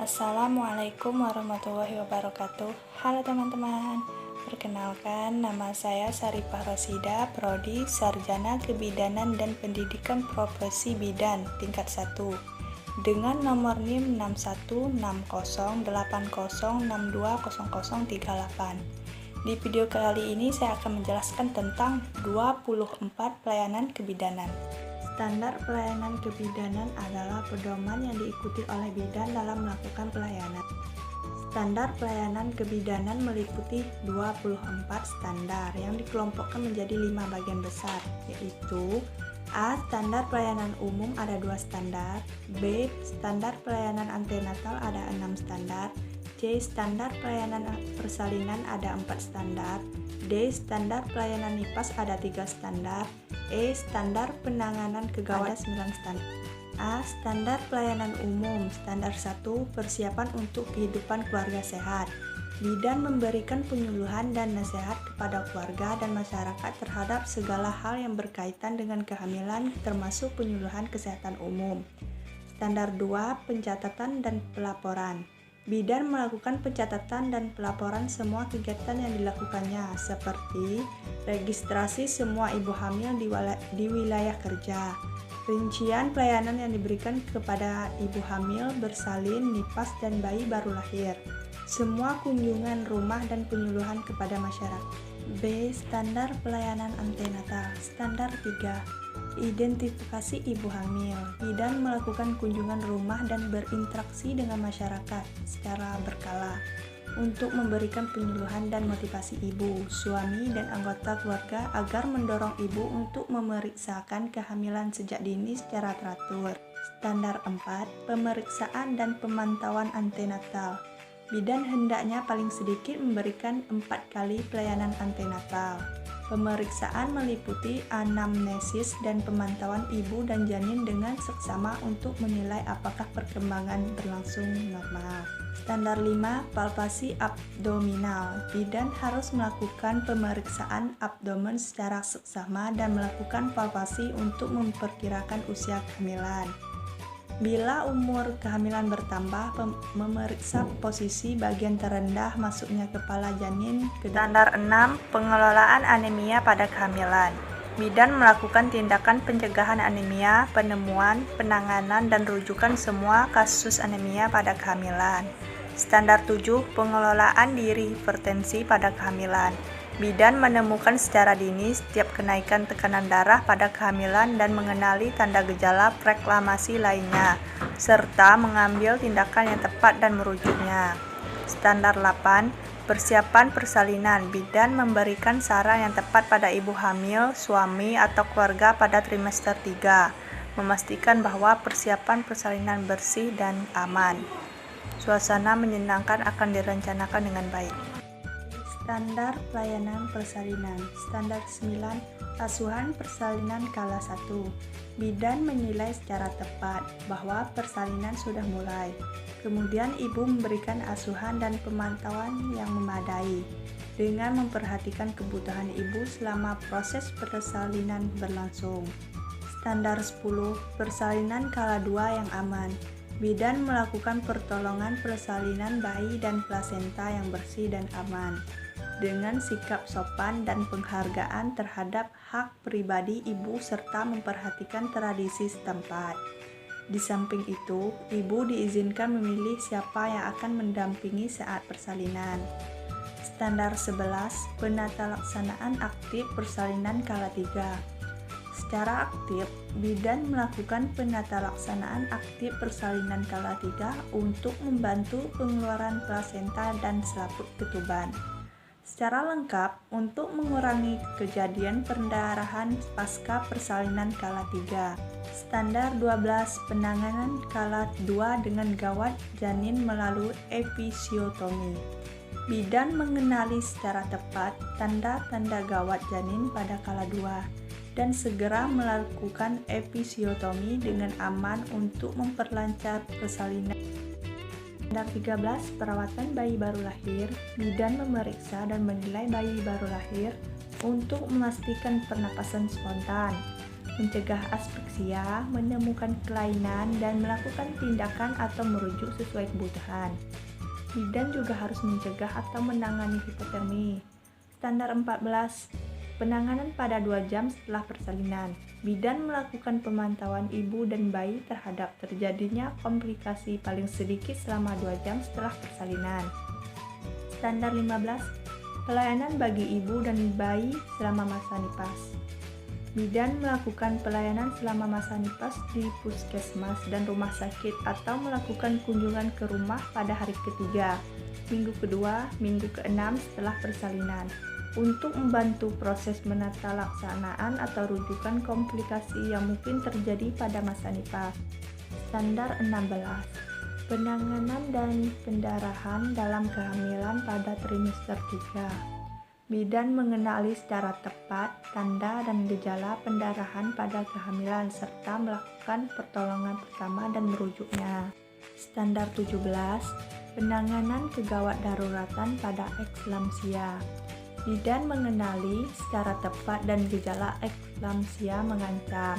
Assalamualaikum warahmatullahi wabarakatuh. Halo teman-teman, perkenalkan nama saya Saripah Rosida, Prodi Sarjana Kebidanan dan Pendidikan Profesi Bidan tingkat 1 dengan nomor NIM 616080620038. Di video kali ini saya akan menjelaskan tentang 24 pelayanan kebidanan. Standar pelayanan kebidanan adalah pedoman yang diikuti oleh bidan dalam melakukan pelayanan. Standar pelayanan kebidanan meliputi 24 standar yang dikelompokkan menjadi 5 bagian besar, yaitu A. Standar pelayanan umum ada 2 standar, B. Standar pelayanan antenatal ada 6 standar, C. Standar pelayanan persalinan ada 4 standar, D. Standar pelayanan NIPAS ada 3 standar, E. Standar penanganan kegawat 9 standar. A. Standar pelayanan umum standar 1 persiapan untuk kehidupan keluarga sehat. Bidan memberikan penyuluhan dan nasihat kepada keluarga dan masyarakat terhadap segala hal yang berkaitan dengan kehamilan termasuk penyuluhan kesehatan umum. Standar 2 pencatatan dan pelaporan. Bidan melakukan pencatatan dan pelaporan semua kegiatan yang dilakukannya seperti registrasi semua ibu hamil di wilayah kerja, rincian pelayanan yang diberikan kepada ibu hamil, bersalin, nipas, dan bayi baru lahir, semua kunjungan rumah dan penyuluhan kepada masyarakat. B. Standar pelayanan antenatal. Standar 3. Identifikasi ibu hamil. Bidan melakukan kunjungan rumah dan berinteraksi dengan masyarakat secara berkala untuk memberikan penyuluhan dan motivasi ibu, suami, dan anggota keluarga agar mendorong ibu untuk memeriksakan kehamilan sejak dini secara teratur. Standar 4. Pemeriksaan dan pemantauan antenatal. Bidan hendaknya paling sedikit memberikan 4 kali pelayanan antenatal. Pemeriksaan meliputi anamnesis dan pemantauan ibu dan janin dengan seksama untuk menilai apakah perkembangan berlangsung normal. Standar 5. Palpasi abdominal. Bidan harus melakukan pemeriksaan abdomen secara seksama dan melakukan palpasi untuk memperkirakan usia kehamilan. Bila umur kehamilan bertambah, memeriksa posisi bagian terendah masuknya kepala janin ke Standar 6. Pengelolaan anemia pada kehamilan. Bidan melakukan tindakan pencegahan anemia, penemuan, penanganan, dan rujukan semua kasus anemia pada kehamilan. Standar 7. Pengelolaan diri hipertensi pada kehamilan. Bidan menemukan secara dini setiap kenaikan tekanan darah pada kehamilan dan mengenali tanda gejala preeklamasi lainnya, serta mengambil tindakan yang tepat dan merujuknya. Standar 8. Persiapan persalinan. Bidan memberikan saran yang tepat pada ibu hamil, suami, atau keluarga pada trimester 3, memastikan bahwa persiapan persalinan bersih dan aman. Suasana menyenangkan akan direncanakan dengan baik. Standar pelayanan persalinan. Standar 9. Asuhan persalinan kala 1. Bidan menilai secara tepat bahwa persalinan sudah mulai. Kemudian ibu memberikan asuhan dan pemantauan yang memadai dengan memperhatikan kebutuhan ibu selama proses persalinan berlangsung. Standar 10. Persalinan kala 2 yang aman. Bidan melakukan pertolongan persalinan bayi dan plasenta yang bersih dan aman dengan sikap sopan dan penghargaan terhadap hak pribadi ibu serta memperhatikan tradisi setempat. Di samping itu, ibu diizinkan memilih siapa yang akan mendampingi saat persalinan. Standar 11. Penata laksanaan aktif persalinan kala 3. Secara aktif, bidan melakukan penata laksanaan aktif persalinan kala 3 untuk membantu pengeluaran plasenta dan selaput ketuban secara lengkap untuk mengurangi kejadian perdarahan pasca persalinan kala 3. Standar 12. Penanganan kala 2 dengan gawat janin melalui episiotomi. Bidan mengenali secara tepat tanda-tanda gawat janin pada kala 2 dan segera melakukan episiotomi dengan aman untuk memperlancar persalinan. Standar 13. Perawatan bayi baru lahir. Bidan memeriksa dan menilai bayi baru lahir untuk memastikan pernapasan spontan, mencegah asfiksia, menemukan kelainan, dan melakukan tindakan atau merujuk sesuai kebutuhan. Bidan juga harus mencegah atau menangani hipotermi. Standar 14. Penanganan pada 2 jam setelah persalinan. Bidan melakukan pemantauan ibu dan bayi terhadap terjadinya komplikasi paling sedikit selama 2 jam setelah persalinan. Standar 15. Pelayanan bagi ibu dan bayi selama masa nifas. Bidan melakukan pelayanan selama masa nifas di puskesmas dan rumah sakit atau melakukan kunjungan ke rumah pada hari ketiga, minggu kedua, minggu ke-6 setelah persalinan untuk membantu proses menata laksanaan atau rujukan komplikasi yang mungkin terjadi pada masa nifas. Standar 16. Penanganan dan pendarahan dalam kehamilan pada trimester 3. Bidan mengenali secara tepat tanda dan gejala pendarahan pada kehamilan serta melakukan pertolongan pertama dan merujuknya. Standar 17. Penanganan kegawat daruratan pada eklamsia. Bidan mengenali secara tepat dan gejala eklamsia mengancam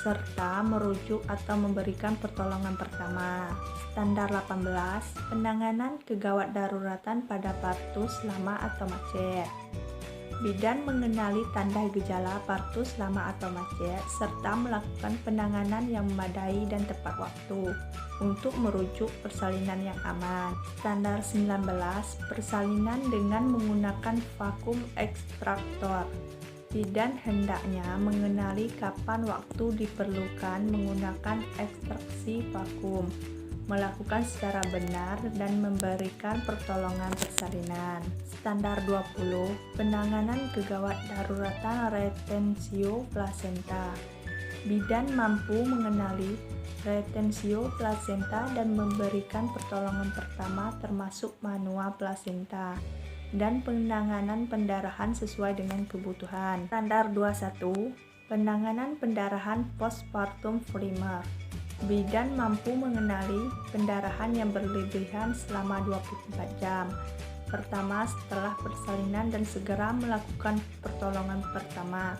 serta merujuk atau memberikan pertolongan pertama. Standar 18. Penanganan kegawat daruratan pada partus lama atau macet. Bidan mengenali tanda gejala partus lama atau macet serta melakukan penanganan yang memadai dan tepat waktu untuk merujuk persalinan yang aman. Standar 19. Persalinan dengan menggunakan vakum ekstraktor. Bidan hendaknya mengenali kapan waktu diperlukan menggunakan ekstraksi vakum, melakukan secara benar dan memberikan pertolongan persalinan. Standar 20. Penanganan kegawat daruratan retensio plasenta. Bidan mampu mengenali retensio plasenta dan memberikan pertolongan pertama termasuk manual plasenta dan penanganan pendarahan sesuai dengan kebutuhan. Standar 21. Penanganan pendarahan postpartum primer. Bidan mampu mengenali pendarahan yang berlebihan selama 24 jam pertama setelah persalinan dan segera melakukan pertolongan pertama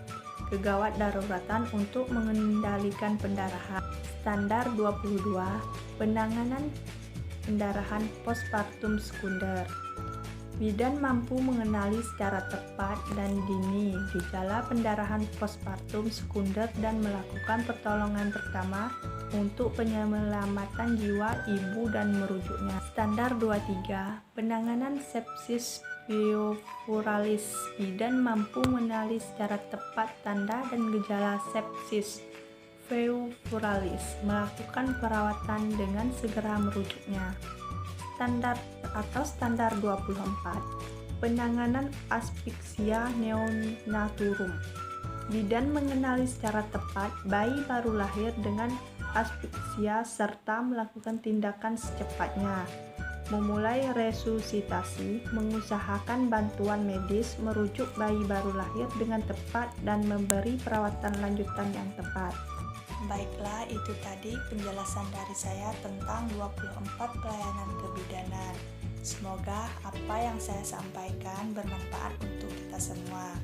kegawat daruratan untuk mengendalikan pendarahan. Standar 22. Penanganan pendarahan postpartum sekunder. Bidan mampu mengenali secara tepat dan dini gejala pendarahan postpartum sekunder dan melakukan pertolongan pertama untuk penyelamatan jiwa ibu dan merujuknya. Standar 23. Penanganan sepsis pneumothorax. Bidan mampu mengenali secara tepat tanda dan gejala sepsis pneumothorax, melakukan perawatan dengan segera merujuknya. Standar 24. Penanganan asfiksia neonaturum. Bidan mengenali secara tepat bayi baru lahir dengan asfiksia serta melakukan tindakan secepatnya, memulai resusitasi, mengusahakan bantuan medis, merujuk bayi baru lahir dengan tepat dan memberi perawatan lanjutan yang tepat. Baiklah, itu tadi penjelasan dari saya tentang 24 pelayanan kebidanan. Semoga apa yang saya sampaikan bermanfaat untuk kita semua.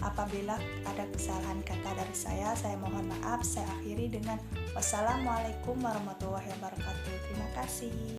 Apabila ada kesalahan kata dari saya mohon maaf. Saya akhiri dengan wassalamualaikum warahmatullahi wabarakatuh. Terima kasih.